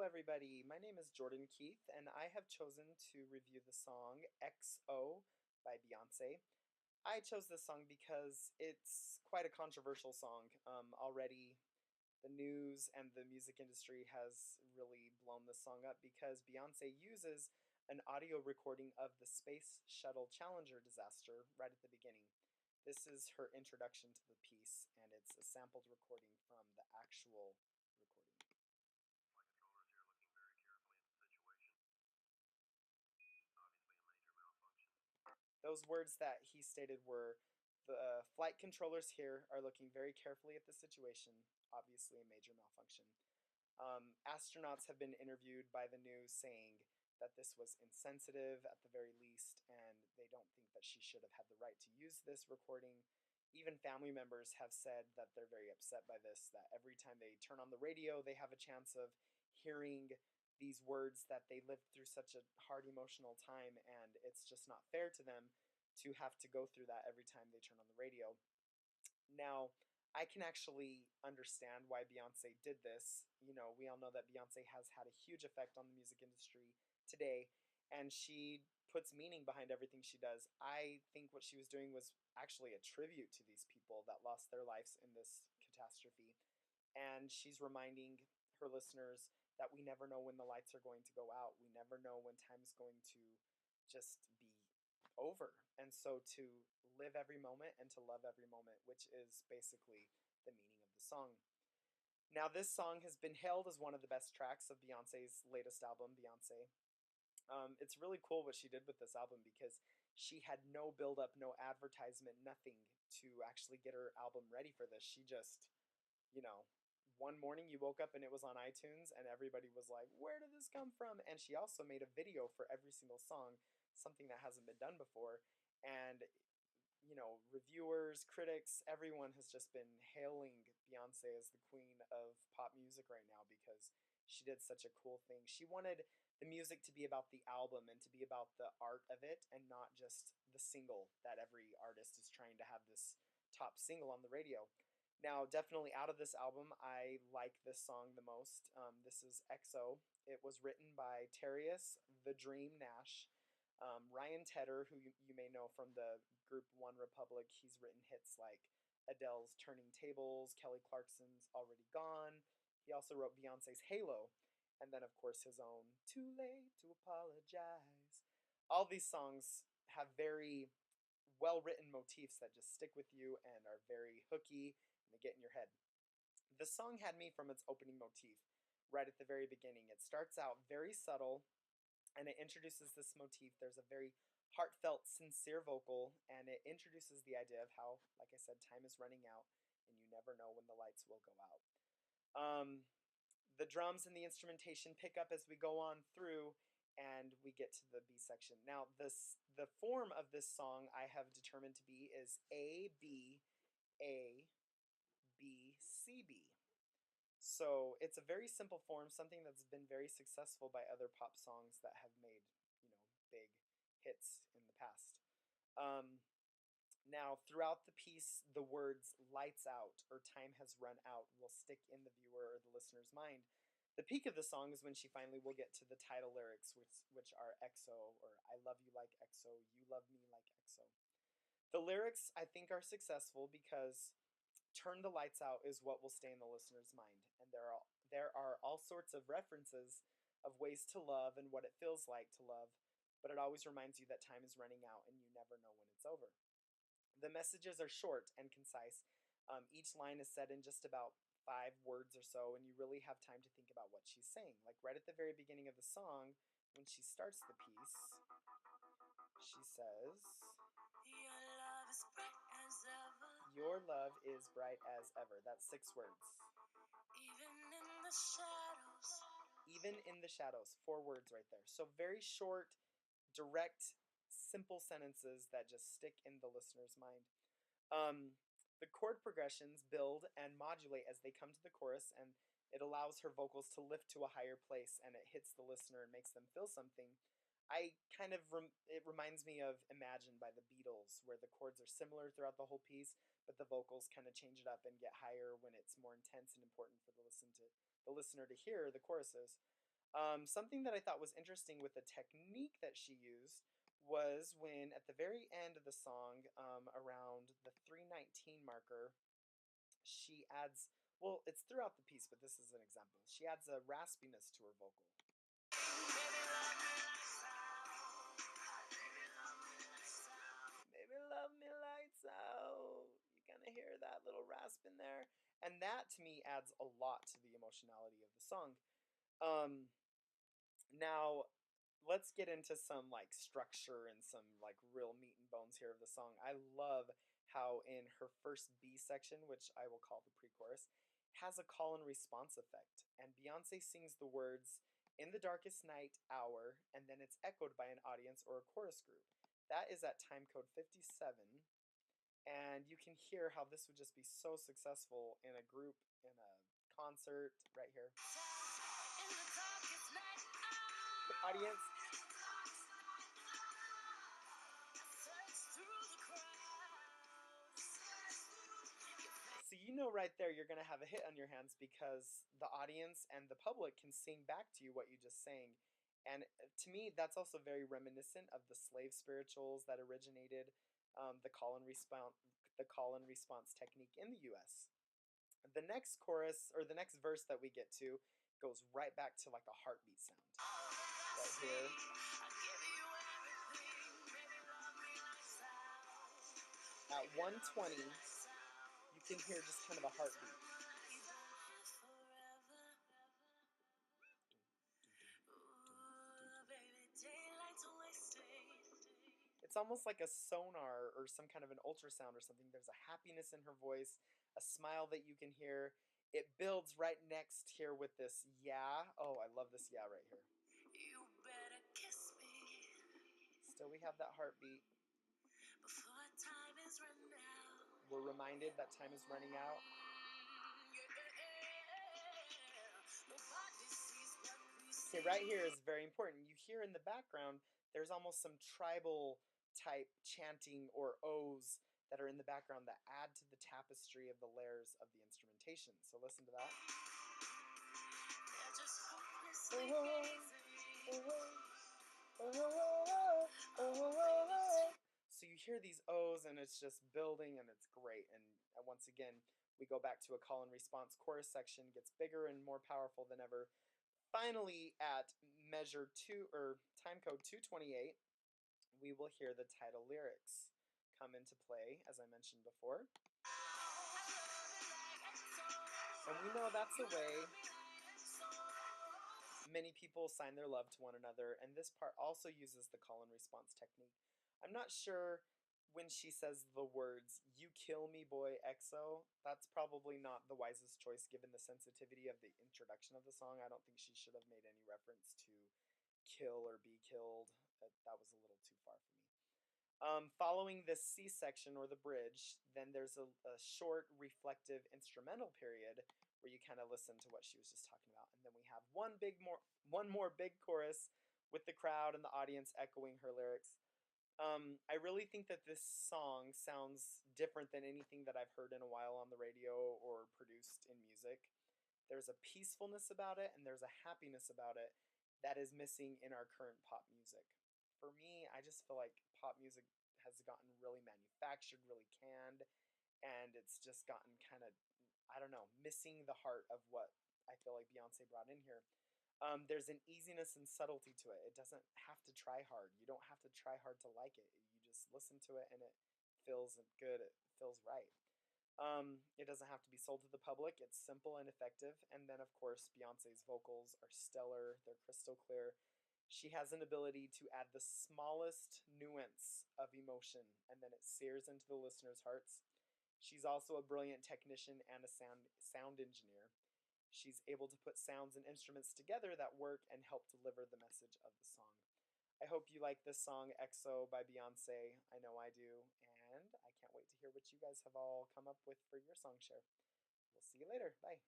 everybody. My name is Jordan Keith, and I have chosen to review the song XO by Beyonce. I chose this song because it's quite a controversial song. Already, the news and the music industry has really blown this song up because Beyonce uses an audio recording of the Space Shuttle Challenger disaster right at the beginning. This is her introduction to the piece, and it's a sampled recording from the actual recording. Flight controllers here looking very carefully at the situation. Obviously a major malfunction. Those words that he stated were the flight controllers here are looking very carefully at the situation, obviously a major malfunction. Astronauts have been interviewed by the news saying that this was insensitive at the very least, and they don't think that she should have had the right to use this recording. Even family members have said that they're very upset by this, that every time they turn on the radio, they have a chance of hearing these words that they lived through such a hard emotional time, and it's just not fair to them to have to go through that every time they turn on the radio. Now, I can actually understand why Beyonce did this. You know, we all know that Beyonce has had a huge effect on the music industry today, and she puts meaning behind everything she does. I think what she was doing was actually a tribute to these people that lost their lives in this catastrophe. And she's reminding her listeners that we never know when the lights are going to go out. We never know when time is going to just be over. And so to live every moment and to love every moment, which is basically the meaning of the song. Now, this song has been hailed as one of the best tracks of Beyonce's latest album, Beyonce. It's really cool what she did with this album because she had no build up, no advertisement, nothing to actually get her album ready for this. She just, you know, one morning you woke up and it was on iTunes and everybody was like, where did this come from? And she also made a video for every single song, something that hasn't been done before. And, you know, reviewers, critics, everyone has just been hailing Beyonce as the queen of pop music right now because she did such a cool thing. She wanted the music to be about the album and to be about the art of it and not just the single that every artist is trying to have this top single on the radio. Now, definitely out of this album, I like this song the most. This is XO. It was written by Terrius the Dream Nash. Ryan Tedder, who you may know from the group One Republic, he's written hits like Adele's Turning Tables, Kelly Clarkson's Already Gone. He also wrote Beyonce's Halo, and then, of course, his own Too Late to Apologize. All these songs have very well written motifs that just stick with you and are very hooky and they get in your head. The song had me from its opening motif right at the very beginning. It starts out very subtle and it introduces this motif. There's a very heartfelt, sincere vocal, and it introduces the idea of how, like I said, time is running out and you never know when the lights will go out. Um, the drums and the instrumentation pick up as we go on through and we get to the B section. Now, the form of this song I have determined to be is A B A B C B. So it's a very simple form, something that's been very successful by other pop songs that have made, big hits in the past. Um, Now, throughout the piece, the words lights out or time has run out will stick in the viewer or the listener's mind. The peak of the song is when she finally will get to the title lyrics, which are XO or I love you like XO, you love me like XO. The lyrics, I think, are successful because turn the lights out is what will stay in the listener's mind. And there are all sorts of references of ways to love and what it feels like to love, but it always reminds you that time is running out and you never know when it's over. The messages are short and concise. Each line is said in just about 5 words or so, and you really have time to think about what she's saying. Like right at the very beginning of the song, when she starts the piece, she says, Your love is bright as ever. your love is bright as ever. That's 6 words. Even in the shadows. Even in the shadows, 4 words right there. So very short, direct, simple sentences that just stick in the listener's mind. Um, the chord progressions build and modulate as they come to the chorus, and it allows her vocals to lift to a higher place, and it hits the listener and makes them feel something. It reminds me of Imagine by the Beatles, where the chords are similar throughout the whole piece, but the vocals kind of change it up and get higher when it's more intense and important for the listener to hear the choruses. Something that I thought was interesting with the technique that she used was when at the very end of the song, around the 319 marker, she adds, well, it's throughout the piece, but this is an example. She adds a raspiness to her vocal. Baby, love me lights out. You kind of hear that little rasp in there. And that to me adds a lot to the emotionality of the song. Um, Now, let's get into some like structure and some like real meat and bones here of the song. I love how in her first B section, which I will call the pre-chorus, has a call and response effect. And Beyonce sings the words "in the darkest night hour," and then it's echoed by an audience or a chorus group. That is at time code 57, and you can hear how this would just be so successful in a group, in a concert right here. Audience. So you know right there you're going to have a hit on your hands because the audience and the public can sing back to you what you just sang. And to me, that's also very reminiscent of the slave spirituals that originated the call and response technique in the U.S. The next chorus or the next verse that we get to goes right back to like a heartbeat sound. Right here. At 120, you can hear just kind of a heartbeat. It's almost like a sonar or some kind of an ultrasound or something. There's a happiness in her voice, a smile that you can hear. It builds right next here with this yeah. Oh, I love this yeah right here. You better kiss me. Still we have that heartbeat. Before time is running out. We're reminded that time is running out. Okay, right here is very important. You hear in the background, there's almost some tribal type chanting or O's that are in the background that add to the tapestry of the layers of the instrumentation. So listen to that. So you hear these O's and it's just building and it's great. And once again, we go back to a call and response chorus section, gets bigger and more powerful than ever. Finally, at measure 2 or time code 228, we will hear the title lyrics come into play, as I mentioned before. And we know that's the way many people sign their love to one another, and this part also uses the call and response technique. I'm not sure when she says the words, "You kill me, boy, XO," that's probably not the wisest choice given the sensitivity of the introduction of the song. I don't think she should have made any reference to kill or be killed. That was a little too far for me. Following this C section or the bridge, then there's a short reflective instrumental period where you kind of listen to what she was just talking about, and then we have one more big chorus with the crowd and the audience echoing her lyrics. I really think that this song sounds different than anything that I've heard in a while on the radio or produced in music. There's a peacefulness about it and there's a happiness about it that is missing in our current pop music. For me, I just feel like pop music has gotten really manufactured, really canned, and it's just gotten kind of, I don't know, missing the heart of what I feel like Beyonce brought in here. There's an easiness and subtlety to it. It doesn't have to try hard. You don't have to try hard to like it. You just listen to it and it feels good. It feels right. It doesn't have to be sold to the public. It's simple and effective. And then, of course, Beyonce's vocals are stellar. They're crystal clear. She has an ability to add the smallest nuance of emotion, and then it sears into the listeners' hearts. She's also a brilliant technician and a sound engineer. She's able to put sounds and instruments together that work and help deliver the message of the song. I hope you like this song, XO by Beyonce. I know I do, and I can't wait to hear what you guys have all come up with for your song share. We'll see you later. Bye.